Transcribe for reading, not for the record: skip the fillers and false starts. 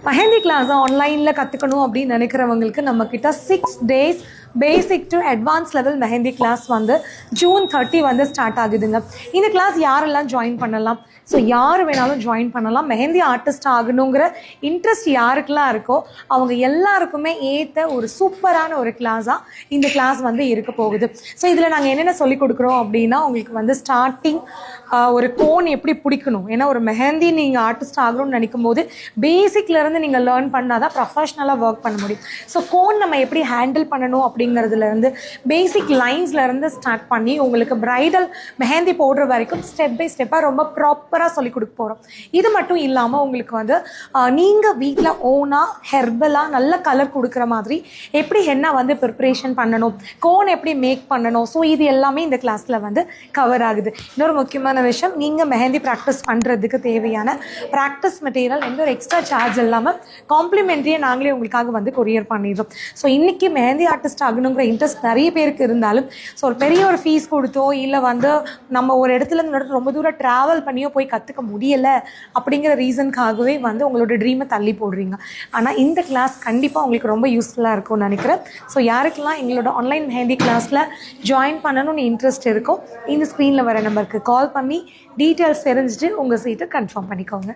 Mehndi class ஆன்லைனில் கற்றுக்கணும் அப்படின்னு நினைக்கிறவங்களுக்கு நம்மக்கிட்ட 6 days basic to advance level mehndi class வந்து June 30 வந்து ஸ்டார்ட் ஆகுதுங்க. இந்த கிளாஸ் யாரெல்லாம் ஜாயின் பண்ணலாம்? ஸோ யார் வேணாலும் ஜாயின் பண்ணலாம். மெஹந்தி ஆர்டிஸ்ட் ஆகணுங்கிற இன்ட்ரெஸ்ட் யாருக்கெல்லாம் இருக்கோ அவங்க எல்லாருக்குமே ஏற்ற ஒரு சூப்பரான ஒரு கிளாஸாக இந்த கிளாஸ் வந்து இருக்க போகுது. ஸோ இதில் நாங்கள் என்னென்ன சொல்லிக் கொடுக்குறோம் அப்படின்னா, உங்களுக்கு வந்து ஸ்டார்டிங் ஒரு கோன் எப்படி பிடிக்கணும். ஏன்னா ஒரு மெஹந்தி நீங்கள் ஆர்டிஸ்ட் ஆகணும்னு நினைக்கும் போது பேசிக்லேருந்து நீங்கள் லேர்ன் பண்ணால் தான் ப்ரொஃபஷ்னலாக ஒர்க் பண்ண முடியும். ஸோ கோன் நம்ம எப்படி ஹேண்டில் பண்ணணும் அப்படிங்கிறதுலேருந்து பேசிக் லைன்ஸ்லேருந்து ஸ்டார்ட் பண்ணி உங்களுக்கு ப்ரைடல் மெஹந்தி போடுற வரைக்கும் ஸ்டெப் பை ஸ்டெப்பாக ரொம்ப ப்ராப்பராக சொல்லிக் கொடுக்க போகிறோம். இது மட்டும் இல்லாமல் உங்களுக்கு வந்து நீங்கள் வீட்டில் ஓனாக ஹெர்பலாக நல்ல கலர் கொடுக்குற மாதிரி எப்படி ஹென்னா வந்து ப்ரிப்ரேஷன் பண்ணணும், கோன் எப்படி மேக் பண்ணணும். ஸோ இது எல்லாமே இந்த கிளாஸில் வந்து கவர் ஆகுது. இன்னொரு முக்கியமான விஷயம், நீங்கள் மெஹந்தி ப்ராக்டிஸ் பண்ணுறதுக்கு தேவையான ப்ராக்டிஸ் மெட்டீரியல் எந்த ஒரு எக்ஸ்ட்ரா சார்ஜ் இல்லாமல் காம்ப்ளிமெண்ட்ரியே நாங்களே உங்களுக்காக வந்து கொரியர் பண்ணிடுறோம். ஸோ இன்றைக்கி மெஹந்தி ஆர்டிஸ்ட் ஆகணுங்கிற இன்ட்ரெஸ்ட் நிறைய பேருக்கு இருந்தாலும் ஸோ ஒரு பெரிய ஒரு ஃபீஸ் கொடுத்தோ இல்லை வந்து நம்ம ஒரு இடத்துல இருந்து ரொம்ப தூரம் ட்ராவல் பண்ணியோ போய் கற்றுக்க முடியலை அப்படிங்கிற ரீசனுக்காகவே வந்து உங்களோட ட்ரீமை தள்ளி போடுறீங்க. ஆனால் இந்த கிளாஸ் கண்டிப்பாக உங்களுக்கு ரொம்ப யூஸ்ஃபுல்லாக இருக்கும்னு நினைக்கிறேன். ஸோ யாருக்கெல்லாம் எங்களோட ஆன்லைன் மெஹந்தி கிளாஸில் ஜாயின் பண்ணணும்னு இன்ட்ரெஸ்ட் இருக்கோ இந்த ஸ்க்ரீனில் வர நம்பருக்கு கால் பண்ணி டீட்டெயில்ஸ் தெரிஞ்சுட்டு உங்கள் சீட்டை கன்ஃபார்ம் பண்ணிக்கோங்க.